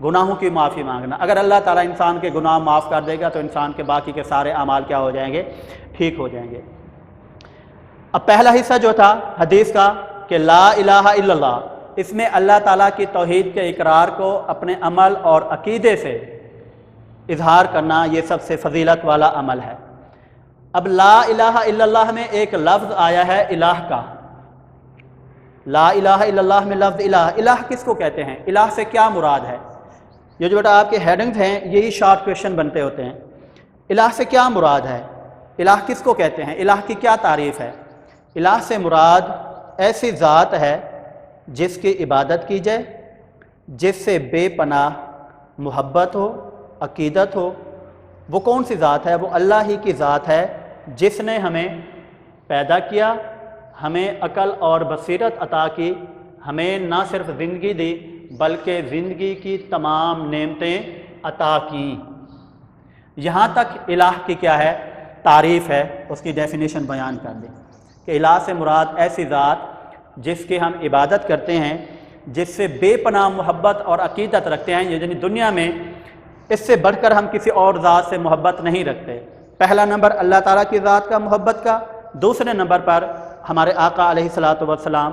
گناہوں کی معافی مانگنا۔ اگر اللہ تعالیٰ انسان کے گناہ معاف کر دے گا تو انسان کے باقی کے سارے اعمال کیا ہو جائیں گے؟ ٹھیک ہو جائیں گے۔ اب پہلا حصہ جو تھا حدیث کا کہ لا الہ الا اللہ، اس میں اللہ تعالیٰ کی توحید کے اقرار کو اپنے عمل اور عقیدے سے اظہار کرنا یہ سب سے فضیلت والا عمل ہے۔ اب لا الہ الا اللہ میں ایک لفظ آیا ہے الہ کا، لا الہ الا اللہ میں لفظ الہ، الہ کس کو کہتے ہیں؟ الہ سے کیا مراد ہے؟ یہ جو بیٹا آپ کے ہیڈنگز ہیں یہی شارٹ کویشچن بنتے ہوتے ہیں۔ الہ سے کیا مراد ہے؟ الہ کس کو کہتے ہیں؟ الہ کی کیا تعریف ہے؟ الہ سے مراد ایسی ذات ہے جس کی عبادت کی جائے، جس سے بے پناہ محبت ہو، عقیدت ہو۔ وہ کون سی ذات ہے؟ وہ اللہ ہی کی ذات ہے جس نے ہمیں پیدا کیا، ہمیں عقل اور بصیرت عطا کی، ہمیں نہ صرف زندگی دی بلکہ زندگی کی تمام نعمتیں عطا کی۔ یہاں تک الہ کی کیا ہے؟ تعریف ہے، اس کی ڈیفینیشن بیان کر دیں کہ الہ سے مراد ایسی ذات جس کی ہم عبادت کرتے ہیں، جس سے بے پناہ محبت اور عقیدت رکھتے ہیں، یعنی دنیا میں اس سے بڑھ کر ہم کسی اور ذات سے محبت نہیں رکھتے۔ پہلا نمبر اللہ تعالیٰ کی ذات کا محبت کا، دوسرے نمبر پر ہمارے آقا علیہ الصلاۃ والسلام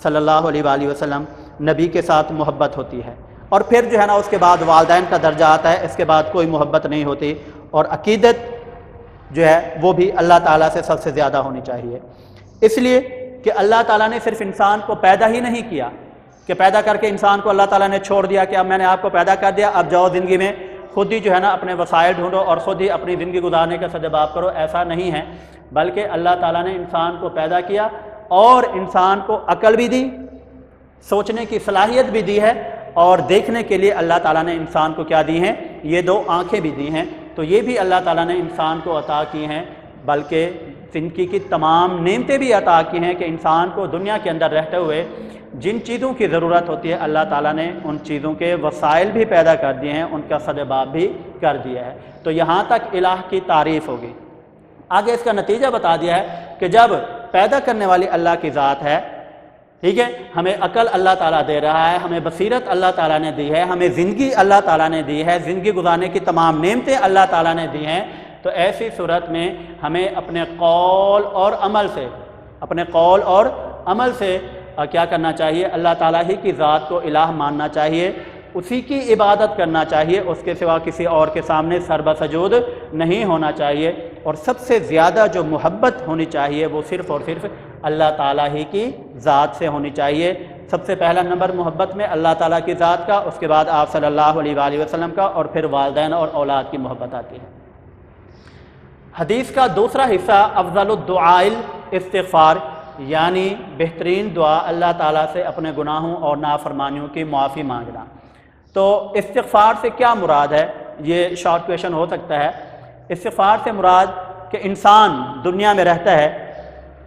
صلی اللہ علیہ وآلہ وسلم نبی کے ساتھ محبت ہوتی ہے، اور پھر جو ہے نا اس کے بعد والدین کا درجہ آتا ہے، اس کے بعد کوئی محبت نہیں ہوتی، اور عقیدت جو ہے وہ بھی اللہ تعالیٰ سے سب سے زیادہ ہونی چاہیے۔ اس لیے کہ اللہ تعالیٰ نے صرف انسان کو پیدا ہی نہیں کیا کہ پیدا کر کے انسان کو اللہ تعالیٰ نے چھوڑ دیا کہ اب میں نے آپ کو پیدا کر دیا، اب جاؤ زندگی میں خود ہی جو ہے نا اپنے وسائل ڈھونڈو اور خود ہی اپنی زندگی گزارنے کا سبب کرو، ایسا نہیں ہے، بلکہ اللہ تعالیٰ نے انسان کو پیدا کیا اور انسان کو عقل بھی دی، سوچنے کی صلاحیت بھی دی ہے، اور دیکھنے کے لیے اللہ تعالیٰ نے انسان کو کیا دی ہیں؟ یہ دو آنکھیں بھی دی ہیں، تو یہ بھی اللہ تعالیٰ نے انسان کو عطا کی ہیں، بلکہ زندگی کی تمام نعمتیں بھی عطا کی ہیں کہ انسان کو دنیا کے اندر رہتے ہوئے جن چیزوں کی ضرورت ہوتی ہے اللہ تعالیٰ نے ان چیزوں کے وسائل بھی پیدا کر دیے ہیں، ان کا سدباب بھی کر دیا ہے۔ تو یہاں تک الہ کی تعریف ہوگی۔ آگے اس کا نتیجہ بتا دیا ہے کہ جب پیدا کرنے والی اللہ کی ذات ہے، ٹھیک ہے، ہمیں عقل اللہ تعالیٰ دے رہا ہے، ہمیں بصیرت اللہ تعالیٰ نے دی ہے، ہمیں زندگی اللہ تعالیٰ نے دی ہے، زندگی گزارنے کی تمام نعمتیں اللہ تعالیٰ نے دی ہیں، تو ایسی صورت میں ہمیں اپنے قول اور عمل سے کیا کرنا چاہیے؟ اللہ تعالیٰ ہی کی ذات کو الہ ماننا چاہیے، اسی کی عبادت کرنا چاہیے، اس کے سوا کسی اور کے سامنے سر بسجود نہیں ہونا چاہیے، اور سب سے زیادہ جو محبت ہونی چاہیے وہ صرف اور صرف اللہ تعالیٰ ہی کی ذات سے ہونی چاہیے۔ سب سے پہلا نمبر محبت میں اللہ تعالیٰ کی ذات کا، اس کے بعد آپ صلی اللہ علیہ وآلہ وسلم کا، اور پھر والدین اور اولاد کی محبت آتی ہے۔ حدیث کا دوسرا حصہ افضل الدعاء الاستغفار، یعنی بہترین دعا اللہ تعالیٰ سے اپنے گناہوں اور نافرمانیوں کی معافی مانگنا۔ تو استغفار سے کیا مراد ہے؟ یہ شارٹ کویشچن ہو سکتا ہے۔ استغفار سے مراد کہ انسان دنیا میں رہتا ہے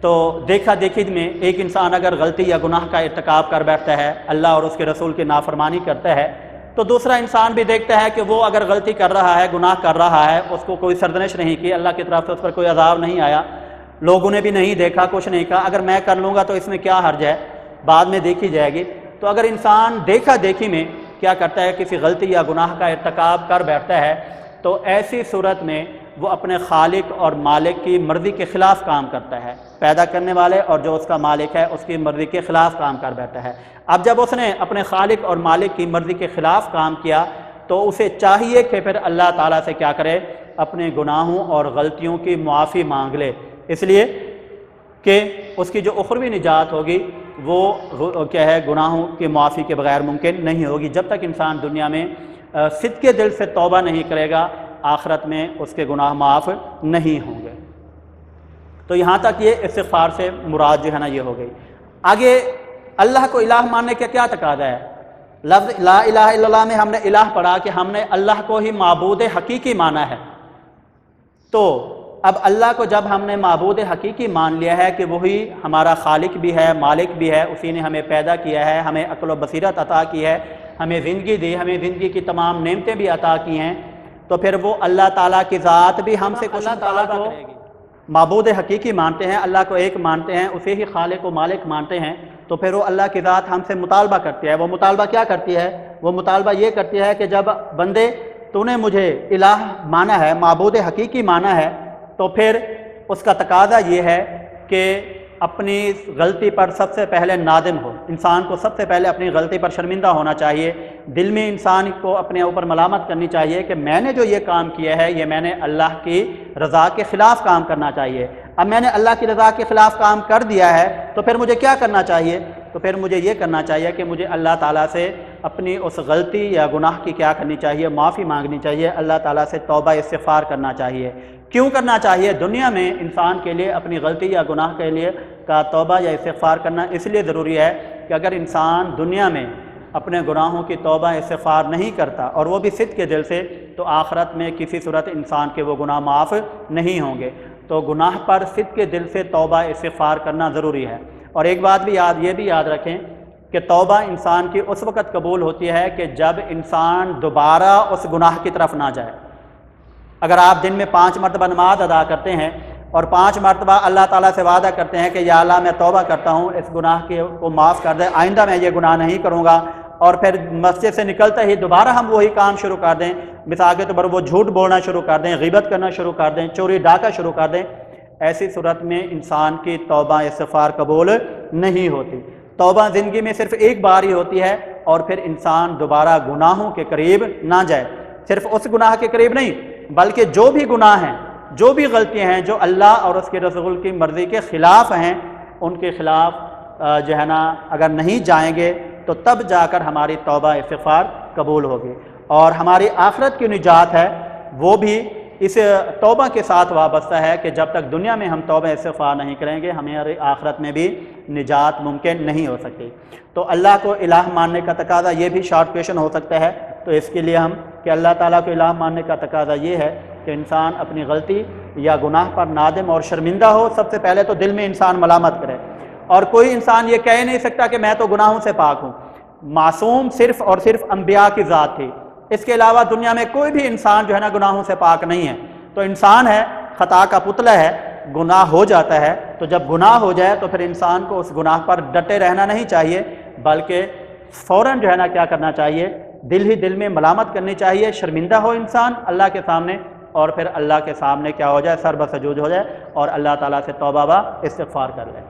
تو دیکھا دیکھی میں ایک انسان اگر غلطی یا گناہ کا ارتکاب کر بیٹھتا ہے، اللہ اور اس کے رسول کی نافرمانی کرتا ہے، تو دوسرا انسان بھی دیکھتا ہے کہ وہ اگر غلطی کر رہا ہے، گناہ کر رہا ہے، اس کو کوئی سرزنش نہیں کی، اللہ کی طرف سے اس پر کوئی عذاب نہیں آیا، لوگوں نے بھی نہیں دیکھا، کچھ نہیں کہا، اگر میں کر لوں گا تو اس میں کیا حرج ہے، بعد میں دیکھی جائے گی۔ تو اگر انسان دیکھا دیکھی میں کیا کرتا ہے، کسی غلطی یا گناہ کا ارتکاب کر بیٹھتا ہے، تو ایسی صورت میں وہ اپنے خالق اور مالک کی مرضی کے خلاف کام کرتا ہے، پیدا کرنے والے اور جو اس کا مالک ہے اس کی مرضی کے خلاف کام کر بیٹھتا ہے۔ اب جب اس نے اپنے خالق اور مالک کی مرضی کے خلاف کام کیا تو اسے چاہیے کہ پھر اللہ تعالیٰ سے کیا کرے؟ اپنے گناہوں اور غلطیوں کی معافی مانگ لے، اس لیے کہ اس کی جو اخروی نجات ہوگی وہ کیا ہے؟ گناہوں کی معافی کے بغیر ممکن نہیں ہوگی۔ جب تک انسان دنیا میں صدق کے دل سے توبہ نہیں کرے گا، آخرت میں اس کے گناہ معاف نہیں ہوں گے۔ تو یہاں تک یہ استغفار سے مراد جو ہے نا یہ ہو گئی۔ آگے اللہ کو الہ ماننے کا کیا تقاضا ہے؟ لفظ لا الہ الا اللہ میں ہم نے الہ پڑھا کہ ہم نے اللہ کو ہی معبود حقیقی مانا ہے، تو اب اللہ کو جب ہم نے معبود حقیقی مان لیا ہے کہ وہی ہمارا خالق بھی ہے، مالک بھی ہے، اسی نے ہمیں پیدا کیا ہے، ہمیں عقل و بصیرت عطا کی ہے، ہمیں زندگی دی، ہمیں زندگی کی تمام نعمتیں بھی عطا کی ہیں، تو پھر وہ اللہ تعالیٰ کی ذات بھی ہم سے کچھ تعالیٰ کو معبود حقیقی مانتے ہیں، اللہ کو ایک مانتے ہیں، اسے ہی خالق و مالک مانتے ہیں، تو پھر وہ اللہ کی ذات ہم سے مطالبہ کرتی ہے۔ وہ مطالبہ کیا کرتی ہے؟ وہ مطالبہ یہ کرتی ہے کہ جب بندے تو نے مجھے الہ مانا ہے، معبود حقیقی مانا ہے، تو پھر اس کا تقاضا یہ ہے کہ اپنی غلطی پر سب سے پہلے نادم ہو۔ انسان کو سب سے پہلے اپنی غلطی پر شرمندہ ہونا چاہیے، دل میں انسان کو اپنے اوپر ملامت کرنی چاہیے کہ میں نے جو یہ کام کیا ہے یہ میں نے اللہ کی رضا کے خلاف کام کرنا چاہیے۔ اب میں نے اللہ کی رضا کے خلاف کام کر دیا ہے تو پھر مجھے کیا کرنا چاہیے؟ تو پھر مجھے یہ کرنا چاہیے کہ مجھے اللہ تعالیٰ سے اپنی اس غلطی یا گناہ کی کیا کرنی چاہیے؟ معافی مانگنی چاہیے، اللہ تعالیٰ سے توبہ استغفار کرنا چاہیے۔ کیوں کرنا چاہیے؟ دنیا میں انسان کے لیے اپنی غلطی یا گناہ کے لیے کا توبہ یا استغفار کرنا اس لیے ضروری ہے کہ اگر انسان دنیا میں اپنے گناہوں کی توبہ استغفار نہیں کرتا اور وہ بھی صدق کے دل سے، تو آخرت میں کسی صورت انسان کے وہ گناہ معاف نہیں ہوں گے۔ تو گناہ پر صدق کے دل سے توبہ استغفار کرنا ضروری ہے۔ اور ایک بات بھی یہ بھی یاد رکھیں کہ توبہ انسان کی اس وقت قبول ہوتی ہے کہ جب انسان دوبارہ اس گناہ کی طرف نہ جائے۔ اگر آپ دن میں 5 مرتبہ نماز ادا کرتے ہیں اور 5 مرتبہ اللہ تعالیٰ سے وعدہ کرتے ہیں کہ یا اللہ میں توبہ کرتا ہوں، اس گناہ کو معاف کر دے، آئندہ میں یہ گناہ نہیں کروں گا، اور پھر مسجد سے نکلتے ہی دوبارہ ہم وہی کام شروع کر دیں، مثال کے طور پر وہ جھوٹ بولنا شروع کر دیں، غیبت کرنا شروع کر دیں، چوری ڈاکہ شروع کر دیں، ایسی صورت میں انسان کی توبہ استغفار قبول نہیں ہوتی۔ توبہ زندگی میں صرف ایک بار ہی ہوتی ہے، اور پھر انسان دوبارہ گناہوں کے قریب نہ جائے۔ صرف اس گناہ کے قریب نہیں، بلکہ جو بھی گناہ ہیں، جو بھی غلطیاں ہیں جو اللہ اور اس کے رسول کی مرضی کے خلاف ہیں، ان کے خلاف جو ہے نا اگر نہیں جائیں گے تو تب جا کر ہماری توبہ استغفار قبول ہوگی۔ اور ہماری آخرت کی نجات ہے وہ بھی اس توبہ کے ساتھ وابستہ ہے کہ جب تک دنیا میں ہم توبہ استغفار نہیں کریں گے ہماری آخرت میں بھی نجات ممکن نہیں ہو سکتی۔ تو اللہ کو الہ ماننے کا تقاضا یہ بھی شارٹ کویشچن ہو سکتا ہے، تو اس کے لیے ہم کہ اللہ تعالیٰ کو الہ ماننے کا تقاضا یہ ہے کہ انسان اپنی غلطی یا گناہ پر نادم اور شرمندہ ہو۔ سب سے پہلے تو دل میں انسان ملامت کرے، اور کوئی انسان یہ کہہ نہیں سکتا کہ میں تو گناہوں سے پاک ہوں۔ معصوم صرف اور صرف انبیاء کی ذات تھی، اس کے علاوہ دنیا میں کوئی بھی انسان جو ہے نا گناہوں سے پاک نہیں ہے۔ تو انسان ہے، خطا کا پتلا ہے، گناہ ہو جاتا ہے، تو جب گناہ ہو جائے تو پھر انسان کو اس گناہ پر ڈٹے رہنا نہیں چاہیے، بلکہ فوراً جو ہے نا کیا کرنا چاہیے؟ دل ہی دل میں ملامت کرنی چاہیے، شرمندہ ہو انسان اللہ کے سامنے، اور پھر اللہ کے سامنے کیا ہو جائے؟ سر بسجود ہو جائے اور اللہ تعالیٰ سے توبہ و استغفار کر لے۔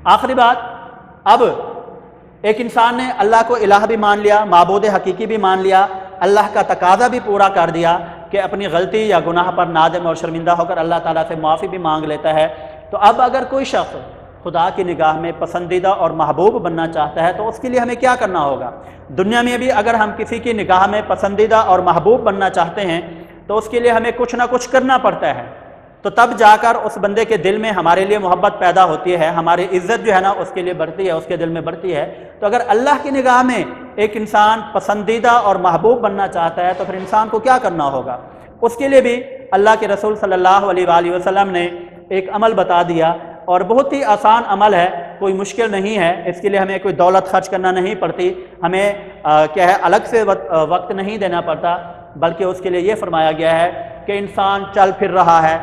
آخری بات، اب ایک انسان نے اللہ کو الہ بھی مان لیا، معبود حقیقی بھی مان لیا، اللہ کا تقاضا بھی پورا کر دیا کہ اپنی غلطی یا گناہ پر نادم اور شرمندہ ہو کر اللہ تعالیٰ سے معافی بھی مانگ لیتا ہے۔ تو اب اگر کوئی شخص خدا کی نگاہ میں پسندیدہ اور محبوب بننا چاہتا ہے تو اس کے لیے ہمیں کیا کرنا ہوگا؟ دنیا میں بھی اگر ہم کسی کی نگاہ میں پسندیدہ اور محبوب بننا چاہتے ہیں تو اس کے لیے ہمیں کچھ نہ کچھ کرنا پڑتا ہے، تو تب جا کر اس بندے کے دل میں ہمارے لیے محبت پیدا ہوتی ہے، ہماری عزت جو ہے نا اس کے لیے بڑھتی ہے، اس کے دل میں بڑھتی ہے۔ تو اگر اللہ کی نگاہ میں ایک انسان پسندیدہ اور محبوب بننا چاہتا ہے تو پھر انسان کو کیا کرنا ہوگا؟ اس کے لیے بھی اللہ کے رسول صلی اللہ علیہ وآلہ وسلم نے ایک عمل بتا دیا، اور بہت ہی آسان عمل ہے، کوئی مشکل نہیں ہے، اس کے لیے ہمیں کوئی دولت خرچ کرنا نہیں پڑتی، ہمیں کیا ہے الگ سے وقت نہیں دینا پڑتا، بلکہ اس کے لیے یہ فرمایا گیا ہے کہ انسان چل پھر رہا ہے،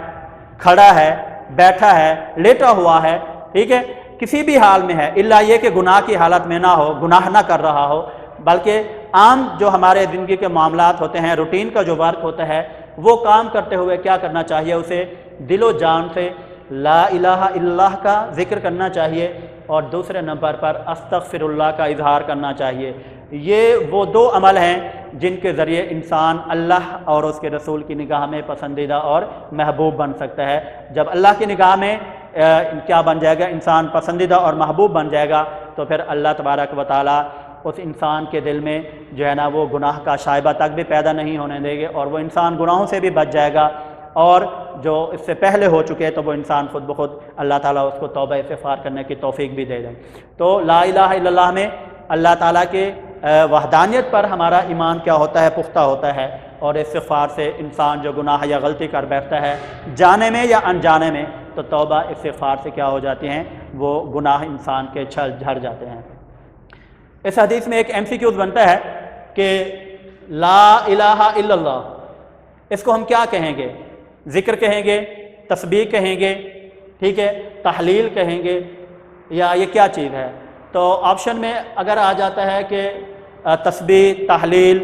کھڑا ہے، بیٹھا ہے، لیٹا ہوا ہے، ٹھیک ہے، کسی بھی حال میں ہے، الا یہ کہ گناہ کی حالت میں نہ ہو، گناہ نہ کر رہا ہو، بلکہ عام جو ہمارے زندگی کے معاملات ہوتے ہیں، روٹین کا جو ورک ہوتا ہے، وہ کام کرتے ہوئے کیا کرنا چاہیے؟ اسے دل و جان سے لا الہ الا اللہ کا ذکر کرنا چاہیے، اور دوسرے نمبر پر استغفر اللہ کا اظہار کرنا چاہیے۔ یہ وہ دو عمل ہیں جن کے ذریعے انسان اللہ اور اس کے رسول کی نگاہ میں پسندیدہ اور محبوب بن سکتا ہے۔ جب اللہ کی نگاہ میں کیا بن جائے گا؟ انسان پسندیدہ اور محبوب بن جائے گا، تو پھر اللہ تبارک و تعالیٰ اس انسان کے دل میں جو ہے نا وہ گناہ کا شائبہ تک بھی پیدا نہیں ہونے دے گے، اور وہ انسان گناہوں سے بھی بچ جائے گا، اور جو اس سے پہلے ہو چکے تو وہ انسان خود بخود اللہ تعالیٰ اس کو توبہ استغفار کرنے کی توفیق بھی دے دیں۔ تو لا الہ الا اللہ میں اللہ تعالیٰ کے وحدانیت پر ہمارا ایمان کیا ہوتا ہے؟ پختہ ہوتا ہے، اور استغفار سے انسان جو گناہ یا غلطی کر بیٹھتا ہے جانے میں یا انجانے میں، تو توبہ استغفار سے کیا ہو جاتی ہیں؟ وہ گناہ انسان کے چھل جھڑ جاتے ہیں۔ اس حدیث میں ایک MCQ بنتا ہے کہ لا الہ الا اللہ، اس کو ہم کیا کہیں گے؟ ذکر کہیں گے، تسبیح کہیں گے، ٹھیک ہے، تحلیل کہیں گے، یا یہ کیا چیز ہے؟ تو آپشن میں اگر آ جاتا ہے کہ تسبیح، تحلیل،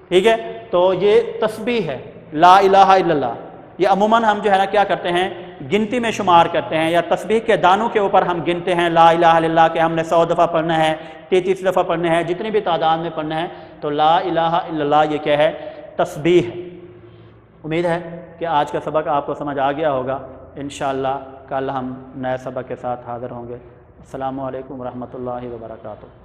ٹھیک ہے، تو یہ تسبیح ہے لا الہ الا اللہ. یہ عموماً ہم جو ہے نا کیا کرتے ہیں، گنتی میں شمار کرتے ہیں، یا تسبیح کے دانوں کے اوپر ہم گنتے ہیں لا الہ الا اللہ کہ ہم نے 100 دفعہ پڑھنا ہے، 33 دفعہ پڑھنا ہے، جتنی بھی تعداد میں پڑھنا ہے. تو لا الہ الا اللہ یہ کیا ہے؟ تسبیح ہے. امید ہے کہ آج کا سبق آپ کو سمجھ آ گیا ہوگا. انشاءاللہ کل ہم نئے سبق کے ساتھ حاضر ہوں گے. السلام علیکم ورحمۃ اللہ وبرکاتہ.